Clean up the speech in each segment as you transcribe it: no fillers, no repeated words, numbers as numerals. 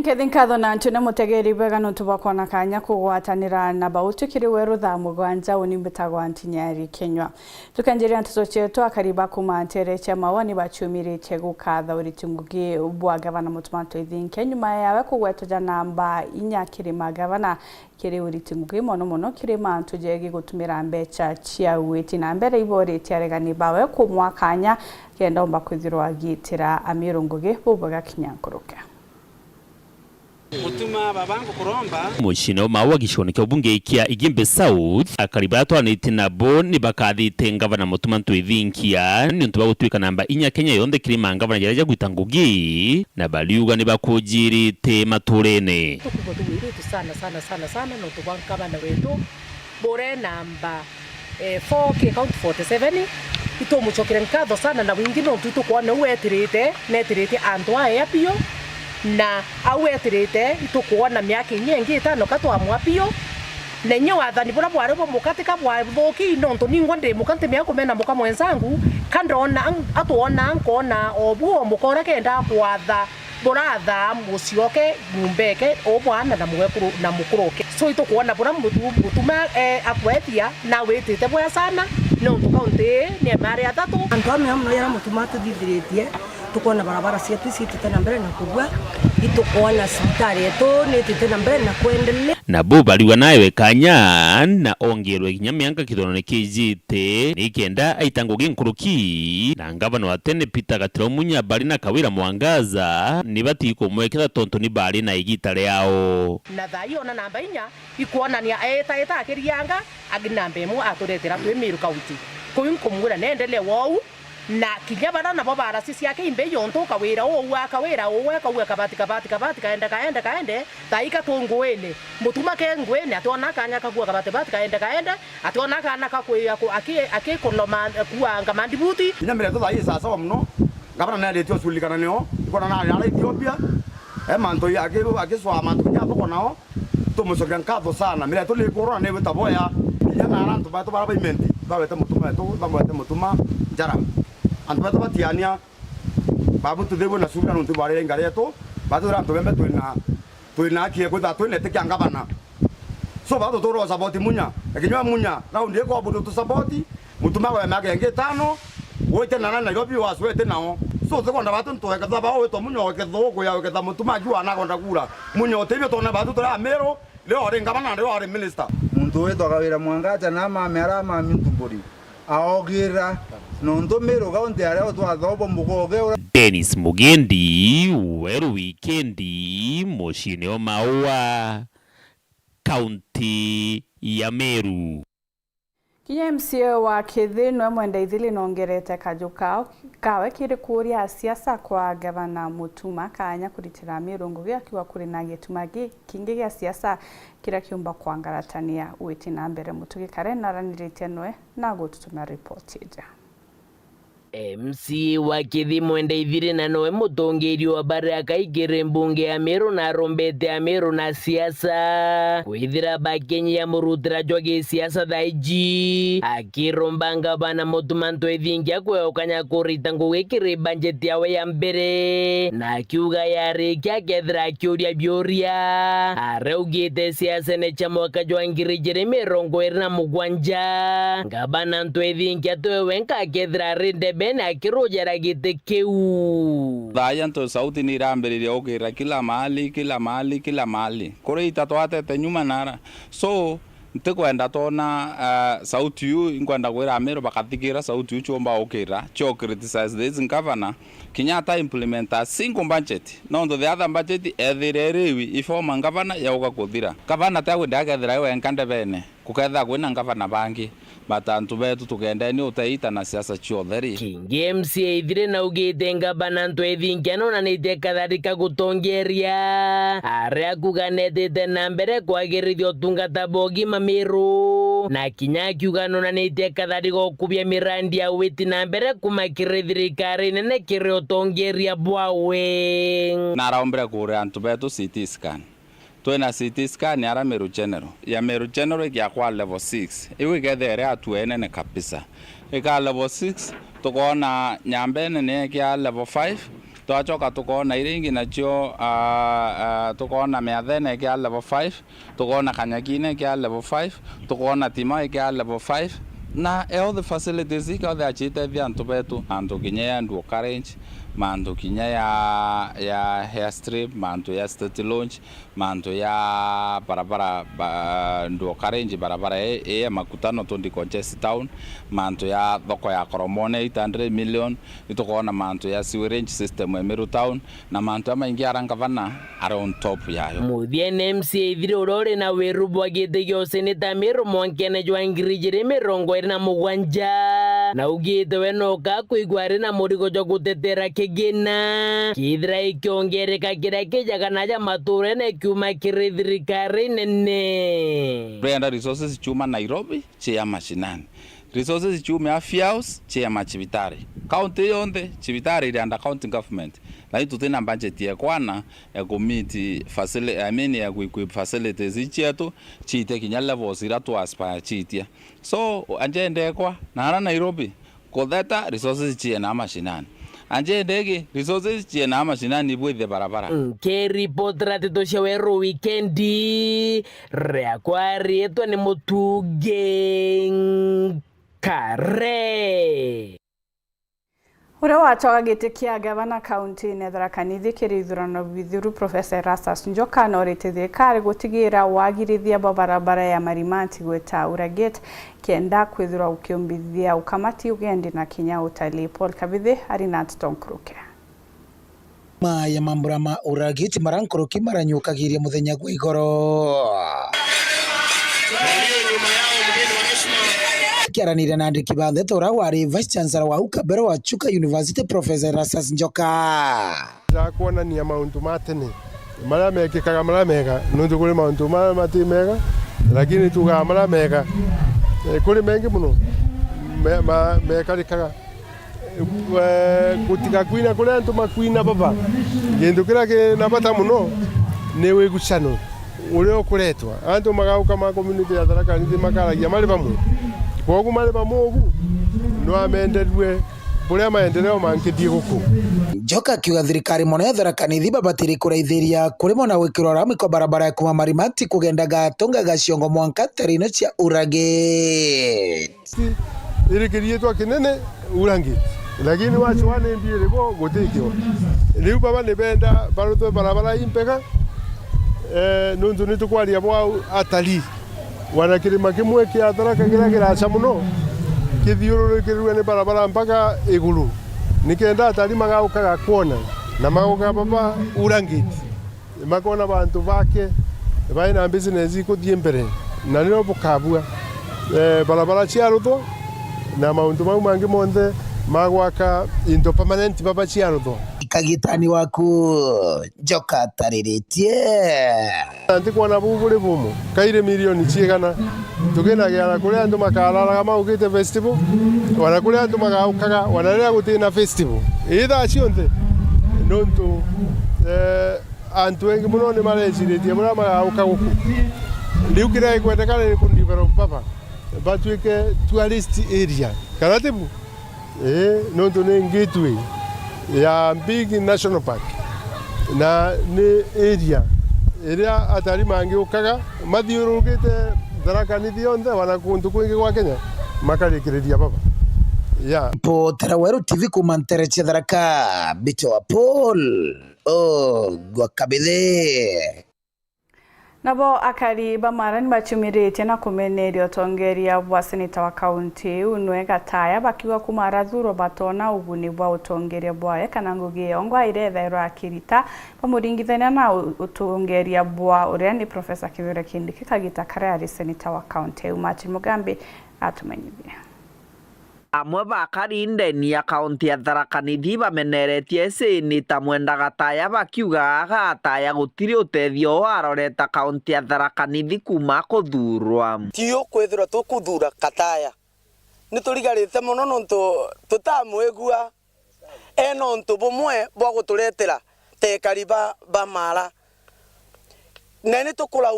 Nkethinkatho na ntune mutegeri bwega no tubakona kanya kugwatanira na bautu kiri Weru Thaa Mugwanja unimbitagwa NTINYARI KINYUA tukanjiria ntuzo chetu akariba kumantere cha mawani bachumirite gukatha uriti ngugi bwa gavana mutumanto ithinke nyuma yawe kugwetoja namba inya kiri magavana kiri uriti ngugi mono kiri mantu jegi gutumira mbecha chia witi na mbere ibori tiaregani bawe kumwakanya kenda omba kwithirwa gitira amiro ngugi bubwaga kinyankuruka mutuma babangu kuromba mushino mawa gishoneka ubunge kia Igimbe South akariba atwanite nabo ni bakathite ngavana mutuma ntwithinkia ni ntuba gutwika namba inya Kenya yonde kirima ngavana yaraja gwita ngugi na baliuga ni bakujirite maturene tukubodumiritu sana no tubangavana wetu bore namba 4 count 47 ito muchokire nkatho sana na wingi no tutukwana wetirite netirite antwa yapio na awetirite itukuona miaka nyingi itano katwamwa pio nenye wathani bura bware bo mukatika bwa boki nonto ningwa ndi mukante miaka mena muka mwenzangu kandona atuona nkona obu mukora kenda kwatha buratha mucioke mumbeke obwana na mwekuru na mukuroke so itukuona bura mutuma akwetia na wetite bwa sana nonto kaunti ni mari atatu antwame amno yara mutuma tudithiritie tukona barabara cietu cititena mbere na kugwa itukuona sitari eto netitena mbere na kuendelea na bubaliwa nawe kanya na ongerwe kinyamyanga kithonone kijite nikenda aitangugi nkuruki na ngavana wa tene Peter Gatiro munya bali na Kawira Mwangaza nibati mwekera tonto ni bali na igitare yao na thayo na namba inya ikuona ni eta akirianga aginambe mu aturetera twemiru kauti kuinkumura nendele wau na kinyabana na babara sisi yake imbe yonto Kawira owa kabati kaende taika tongwene mutuma ke ngwene atona kanya kakua kabati kaende atona kana kakwe ake konoma kuwa ngamandi buti nyamire to thai sasa mno gavana na letio sulikana nio ikona na ala Ethiopia manto yake akiswa manto yapo konao tumusoka nkatho sana mire to le corona ne betaboya yana aranto bato bara baimenti bawete mutuma jara antu batiania babu tudego na subira nuntu bare ngareto batu ranto bembe tuina kie kwita tuinete kya ngavana so batu toro saboti munya kinywa munya na ndie ko budu tu saboti mutuma wa mage nge tano wote na Nairobi waswete nao so sekonda batu ntoeka thaba weto munya oketho ya oketha mutuma jua na konda kura munya otebyo tona batu tora mero leo ore ngavana leo ore minister muntu wetu Kawira Mwangaza na mamera mintuburi aogira nondo mero kaunti areo twathobo mugoge Dennis Mugendi Weru Wikendi mushine o maua kaunti ya Meru Kinya MCA wa Kithino mwenda ithili nongerete kajukao kawe kiri kuria siasa kwa gavana mutuma kanya kuritira mirungu akiwa kuri na gitumagi kingi gya siasa kira kiumba kwangaratania witi na mbere mutugi kare naranirite noe na gututuma report ija MC wa Kithi mwenda ithiri na noe mutongeri wa baraka igere mbunge ya Meru na rombete ya Meru na siasa kwithira bakenyi ya murutira joge siasa thaiji akirombanga bana mutumanto ithingia kweyokanya kurita ngugikiri banjeti yawe ya mbere na akiuga yarikia kethira akiuria bioria areugite siasa ne cha mwaka jwa ngiri Jeremy 21 ngabana nto ithingia twewenka kethira rinde bena kirojera gite keu thaya nto sauti ni rambiriria ogira kila mahali kore itatwatete nyuma nara so ntekwenda tona sauti yu ingwenda kwira Meru bakathikira sauti yu chomba okira cho criticize this governor Kenyatta implement a single budget no the other budget ethirerewi ifoma governor yauga kuthira governor tagwenda gethira we nkande bene kuketha kwina governor bangi batantu betu tugenda ni utaita na siasa chiotheri kingi MCA ithire na ugite ngabana ntwithinkia no na nite katharika gutongeria aria kuganetete na mbere kwagirithio tungata bogi Meru na kinya kiuga no na nite katharika kubya mirandi ya witi na mbere kumakirithirikari nene kiri utongeria bwawe na raombere kure antu betu CT scan twena CT scan ya Meru General ya Meru General ya kwa level 6 iwe gethere atuene ne kabisa ika level 6 tukona nyambene ne ya level 5 twachoka tukona iringi nacio tukona Meathene kia level 5 tukona Kanyakine kia level 5 tukona Timoi kia level 5 na all the facilities ika the achite vya ntubetu antu kinya ndu carriage mandu kinya ya hair strip mandu ya state launch mandu ya barabara ndu carriage barabara ya makutano tondi congested town mandu ya thoko ya Koromone 800 million itukona mandu ya sewerage system ya Weru Town na mandu maingi arangavana are on top yayo muthie MC ithire urore na Weru bwagite gyose ni Tamiro Mwankene jwangirije mirongo na mugwanja na ugite wenoka kuigwari na murigo jo gutetera kigina kithira ikiongereka kira kijaga naja mature na kiuma kirithirikari nene brenda resources chuma Nairobi chia mashinani resources chuma afya house chia machibitari county yonde chibitari iri under county government na tutena budget ya kwana ya community facility ya equip facilities ichetu chite kinya levels iratu aspire chitia so anjende kwa na Nairobi kodeta resources chia na mashinani anjendege resources chia na mashinani bwethe barabara ke report ratito cia Weru weekendi reakwari eto ni mutuge kare Uria wachoka giti kia gavana kaunti ne Tharaka Nithi kirithurano bithuru Professor Erastus Njoka no ritithirikari gutigira wagirithia barabara ya Marimanti gweta Uragate kenda kwithura ukiombithia ukamati ugendi na kinya utalii Paul Kabithe ari na Nteto ya mambura ma Uragate marankoroki maranyukagiria muthenya gwa igoro kiaranire na andiki ba Nteto wari vice chancellor wa Ukabero wa Chuka University Professor Erastus Njoka kuona ni mauntu matene mara mekikaga mara mega nundu kuri mauntu mati mega lakini tuga mara mega kuri mengi muno mekarikaga kutika kwina kuri antu makwina baba gindu kira ke nabata muno ni wigucano urio kuretwa antu magauka ma community ya Tharaka Nithi makaragia mari bamwe kogu mari bamwe ugu no amenderwe buria maendeleo mankithie guku Njoka kiuga thirikari mono ya Tharaka Nithi babatiri kuraithiria kurimo na gwikirwa rami kwa barabara ya kuma Marimanti kugendaga tongaga ciongo mwanka terino cia Uragate irikirie twa kinene Uragate lakini wachuane mbire bo gutikio riu baba ni benda barutwe barabara impega nundu nitukwaria bwa atali wana kirima kimwe kia Tharaka gira giraca muno kithiururukirwe ni barabara mpaka iguru nikenda atali magaukaga kuona na magauka baba Uragate makona bantu bake baina business ikuthie mbere na nino bukabua barabara cia rutho na maundu mau mangi monthe magwaka into permanent baba cia rutho ikagitani waku Njoka tariritie anti kuona buburi bumu kaire milioni ciigana tugena giana kuria andu makararaga maugite festival wana kuria andu magaukaga wana ria gutina festival itha cionthe nontu antu engi muno ni mareciretie muria magauka guku riu kira ikwendekana ni kundevelop baba batuike tourist area kana tibu nontu ni gateway ya big national park na ni area iria atari mangi ukaga mathiurukite Tharaka Nithi yonthe wana kundu kwingi gwa Kenya makarikiriria baba ya potera Weru TV kuma Ntere cia Tharaka Bito Paul gwa Kabithe nabo akari bamarani bachumirite na kumenerio tongeria bwa seneta wa kaunti unwe Gataya bakiwa kumarathuro batona uguni bwa utongeria bwa kana ngugi ongwa irethairwa akirita bamuringithania na utongeria bwa uria ni Professor Kithure Kindiki kagita kare ari seneta wa kaunti Martin Mugambi atumenyithia amwe bakarindeni ya kaunti ya Tharaka Nithi bameneretie seneta Mwenda Gataya bakiuga Gataya gutiri utethio waroreta kaunti ya Tharaka Nithi kuma kuthurwa tio kwithira tukuthura Gataya niturigarite muno nontu tutamwegua nontu bumwe bwa guturetera tekariba bamara nene tukura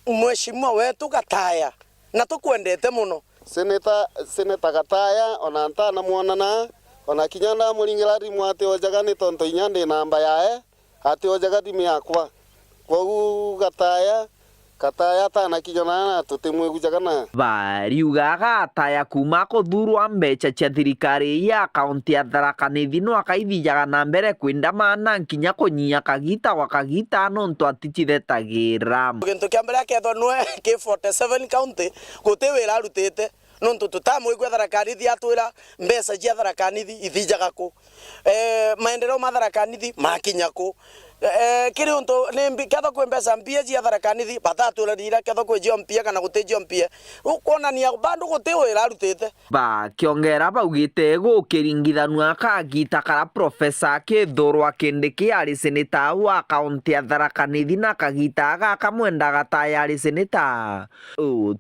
mheshimiwa wetu Gataya na tukwendete muno Seneta Gataya onanta na muonana ona kinya na muringera thimu ati ojaga ni tonto inyande namba yae ati ojaga thimu yakwa kogu Kataya tana kijana tutimwe gujagana bariugaga ataya kuma kuthurwa mbeca cia thirikari ya kaunti ya Tharaka Nithi no akaithiaga na mbere kwindamana nkinya kunyia kagita wa kagita nontu atichithetagira gintu kia mbere akethwa nwe ki 47 county guti wira arutite nontu tutamwigwa Tharaka Nithi atwira mbeca cia Tharaka Nithi ithijaga ku maendeleo ma Tharaka Nithi makinya ku kiri unto nembi katho kwembesa mpia cia Tharaka Nithi batatu rira katho kwejo mpia kana gutejo mpia ukonania bandu guteo irarutite ba kiongera baugite gukiringithanua kagita kara profesa Kithurwa Kindiki ari seneta wa kaunti ya Tharaka Nithi na kagita gaka mwendaga tayari seneta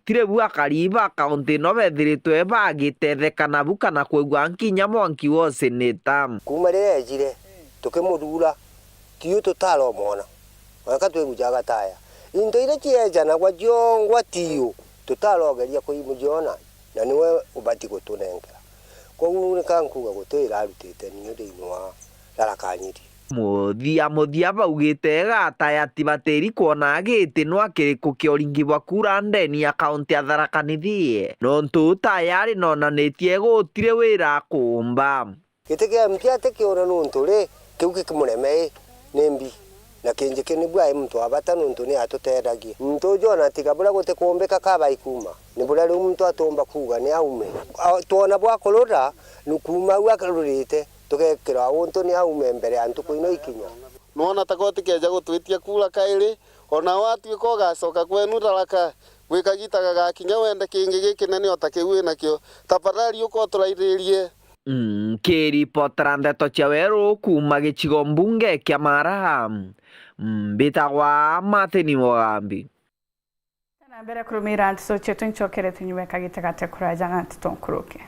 tire bua kariba kaunti no bethiritwe bagitethekana bukana kwigwa nkinya mwanki wo seneta kumarire ejire tukimurura tiyo tutalo mona wakati ngujaga taya into ile kiejana kwa jongwa tiyo tutalo geria kuimujona na niwe ubati gutunengera kwa uri kankuga gutira arutite ni ndinwa Tharaka Nithi muthia baugite gataya tibateri kuona giti no akiriku kioringibwa kura ndeni ya kaunti ya Tharaka Nithi nontu tayari nonanitie gutire wira kumba gitege mpya tekiona nontore kiuki kimureme nembi na kinje kini bwa mtu abata nontu ni atuteragie mtu jona tigabura gute kuombeka kaba ikuma ni bura ru mtu atomba kuga ni aume tuona bwa kolora nukuma wa kalorite tukekira wonto ni aume mbere antu kuino ikinya nona takoti keja gutwitia kula kairi ona watu ko gacoka kwenu Tharaka gwikagitaga gakinya wende kingi gikinene otakiwe nakio taparari uko turairirie kiripotera Nteto cia Weru kuma gicigo mbunge kia Maraha mbitagwa Martin Mugambi na mbere kurumira Nteto chetu nchokere tunywe kagitagate kuraja na Nteto nkuruke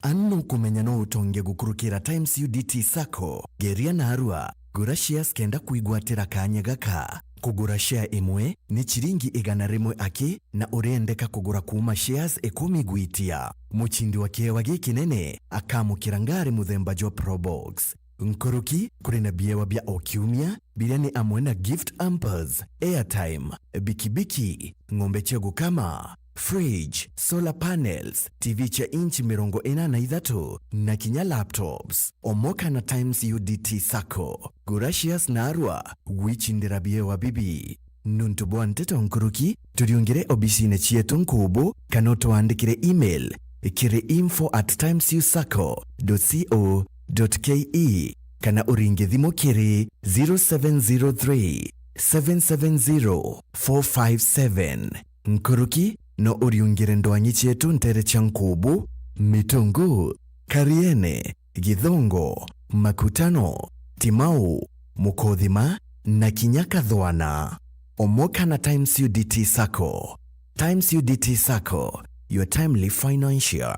Anno kumenya no utonge gukurukira Times UDT Sacco geria na arua gura shares kenda kuigwatira kanya gaka kugura share imwe ni chiringi 100 aki na urendeka kugura kuma shares 10 gwitia muchindi wa kiewa gikinene akamukira ngari muthemba jo Pro Box nkuruki kuri na biewa bia okiumia birani amwe na gift hampers airtime bikibiki ngombe chego kama fridge, solar panels, TV cha inchi 43 na kinya laptops. Omoka na Times UDT Sacco. Gura shares na arua, wichindira biewa bibi. Nuntubo Nteto nkuruki, turiungire obisine chietu nkubu, kanoto andikire email, kire info@timesusacco.co.ke, kana uringe dhimo kire 0703 770 457. Nkuruki, no uriungire ndwanyi chietu ntere cha nkubu, Mitungu, Kariene, Githongo, Makutano, Timau, Mukodhima na Kinyaka Dhwana. Omoka na Times UDT Sacco. Times UDT Sacco, your timely financial.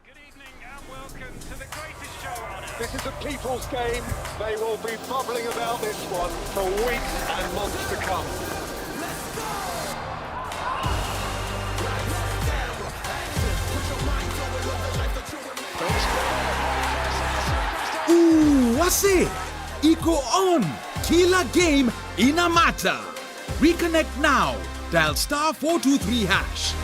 Good evening and welcome to the greatest show on earth. This is a people's game. They will be bubbling about this one for weeks and months to come. Wase, iko on. Kila game ina matter. Reconnect now. Dial *423#.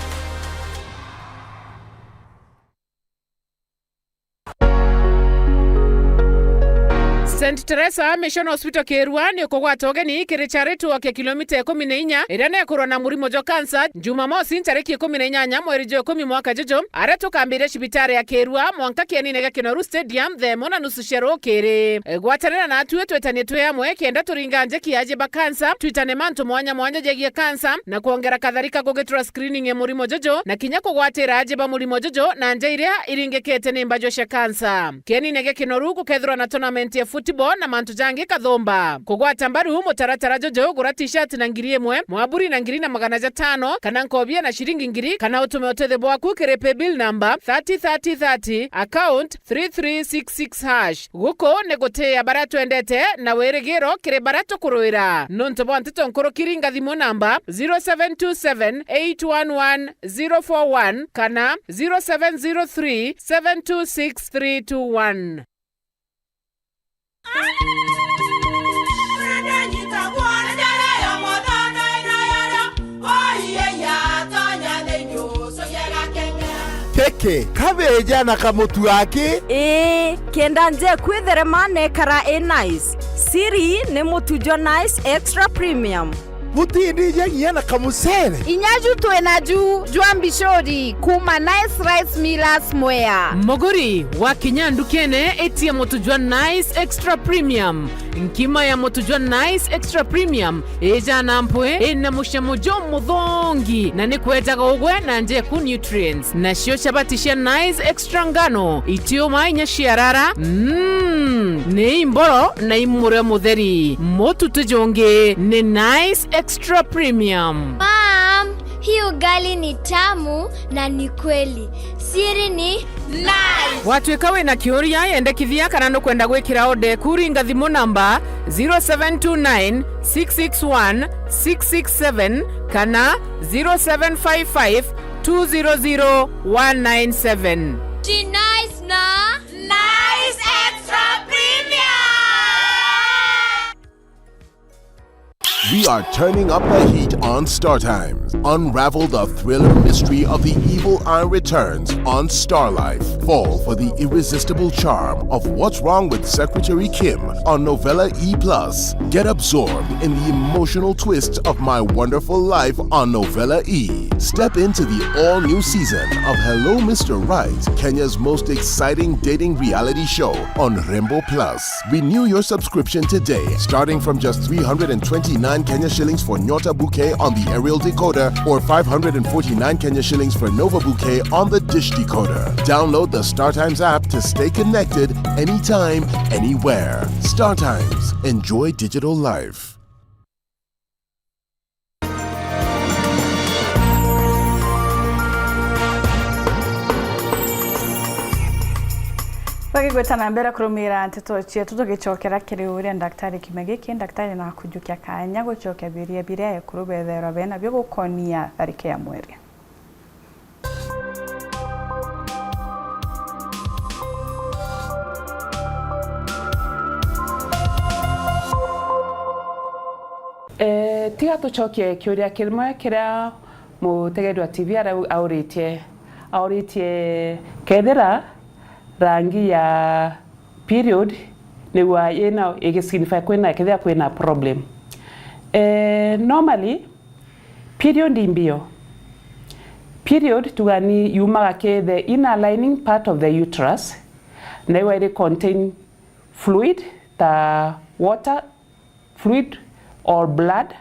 St. Teresa Mission Hospital Kirwa ni kugwatoge ni kiricharitu wa kilomita 14 irane kurwa na murimo jo cancer Jumamosi tariki 18 mweri jo 10 mwaka jojo areto kambire cibitari ya Kirwa mwanka kieni nega Kinoru Stadium the mona nusu shero kere gwatanira na tuwe twetanie twe amwe kenda turinganje kiaje ba cancer twitane mantu mwanya jegie cancer na kuongera kadhalika gogetura screening ya murimo jojo na kinya kugwatira aje ba murimo jojo na nje iria iringekete nimba jo sha cancer kieni nega Kinoru kukethirwa na tournament ya football football na mantu jangi kathomba kugwata mbaru mutaratara jojo gura t-shirt na ngiri imwe mwaburi na ngiri na magana 5 kana nkobia na shilingi ngiri kana utume othe bwaku kerepe bill number 303030 account 3366# guko negotea baratu endete na weregero kire baratu kuruira nonto Nteto nkoro kiringa thimo number 0727811041 kana 0703726321. Keke kabeja na kamutu wake kenda nje kwitherema nekara nice siri ne mutujo nice extra premium mutindi je na kamusere inyaju twenaju jwambishori kuma nice rice millers mwea mogori wa kinyandu kene etia mutujwa nice extra premium nkima ya mutujwa nice extra premium eja nampwe ena mushamojo muthongi na nikwetaga ugwe na nje ku nutrients na shio shabatisha nice extra ngano itio mainya shiarara ne imboro na imure mutheri mututujonge ne nice extra premium. Mom, hii ugali ni tamu na ni kweli. Siri ni nice. Watu ikawe na kioria yende kithia kana no kwenda gwikira ode kuringa thimo namba 0729661667 kana 0755200197. Ti nice na nice extra premium. We are turning up the heat on StarTimes. Unravel the thriller mystery of the evil eye returns on Starlife. Fall for the irresistible charm of What's Wrong with Secretary Kim on Novella E+. Get absorbed in the emotional twists of My Wonderful Life on Novella E. Step into the all-new season of Hello Mr. Right, Kenya's most exciting dating reality show on Rembo Plus. Renew your subscription today, starting from just 329 Kenya shillings for Nyota Bouquet on the aerial decoder or 549 Kenya shillings for Nova Bouquet on the dish decoder. Download the StarTimes app to stay connected anytime, anywhere. StarTimes. Enjoy digital life. Bagigwetana mbere kurumira Nteto cietu tugicokera kiri uria daktari Kimegiki daktari na kujukia kanya gucokia biria kurubethera bena byo gukonia tharike ya mweri. Tiga tucokie kiuria kirmwe kiria mutegeri wa TV auritie kethera rangi ya period ni wa yena igisignify kwena kethia kwena problem. Normally period imbio. Period tugani yumaga ke the inner lining part of the uterus na where it contain fluid, the water fluid or blood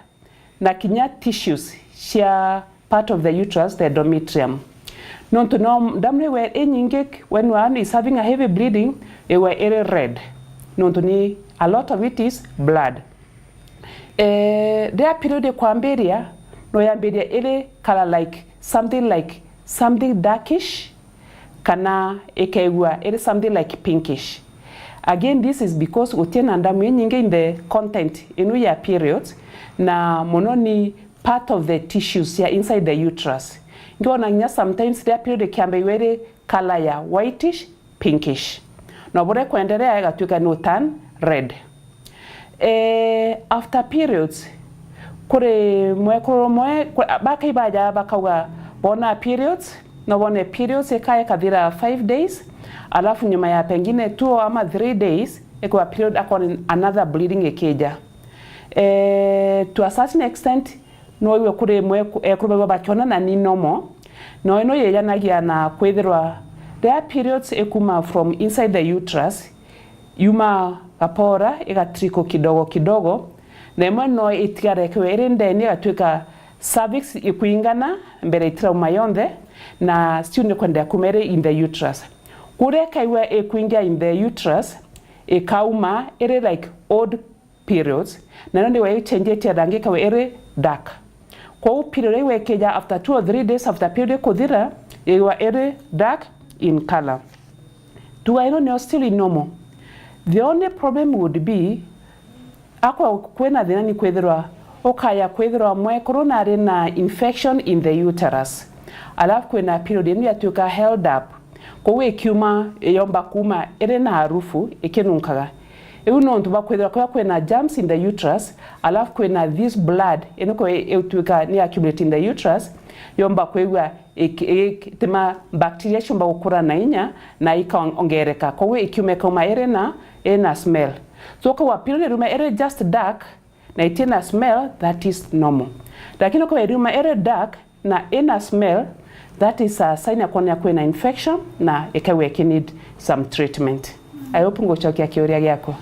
na kinya tissues share part of the uterus, the endometrium. Non to know damne where enyingek when one is having a heavy bleeding, it were red. Non to ni a lot of it is blood. Their period of kwamberia no yamberia ele color like something darkish kana ekegwa ele something like pinkish. Again, this is because utiena ndamu enyinge in the content inu ya periods na mononi part of the tissues ya inside the uterus. Ngiona sometimes their period can be very color ya whitish, pinkish. Na bore kuendelea igatuika no turn red. After periods, kure bakaibaja bakauga bona periods, na bona periods ekaya kadira 5 days, alafu nyuma ya pengine 2 ama 3 days, ekwa period akon another bleeding ekeja. To a certain extent, no iwe kure kurubeba bakiona na ni normal. No ino yeyanagia na kwethirwa their periods ekuma from inside the uterus yuma kapora igatriko kidogo na no itigare kwere ndeni atuika cervix ikuingana mbere itrauma yonde na still kwenda kumere in the uterus kure kaiwa ekuingia in the uterus ikauma ere like odd periods na ndio we change tia rangi kawe ere dark kwa period we keja after 2 or 3 days after period kodira ewa ere dark in color. Do I know still in normal? The only problem would be akwa kwena thina ni kwethirwa okaya kwethirwa mwe corona na infection in the uterus. Alafu kwena period ni atuka held up. Kowe kiuma yomba kuma ere na harufu ikenunkaga. Euno ntuba kwethirwa kwa kwena germs in the uterus, alafu kwena this blood enoko eutuka ni accumulate in the uterus yomba kwegwa tema bacteria shomba gukura na inya na ikaongereka kowe ikiume koma ere na smell. So kwa period ruma ere just dark na itina smell, that is normal. Lakini kwa ruma ere dark na ina smell, that is a sign ya kwena infection na ikawe need some treatment. I hope ngochokia kioria yako.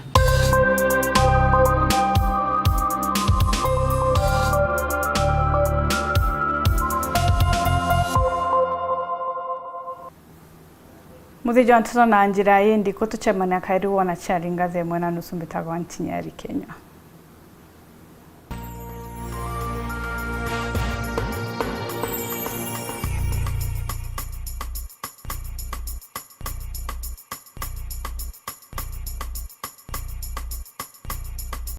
Muthijo Nteto na njira yindi kutuchemania kairu wona charinga ze mwena nusu mbitagwa NTINYARI Kenya.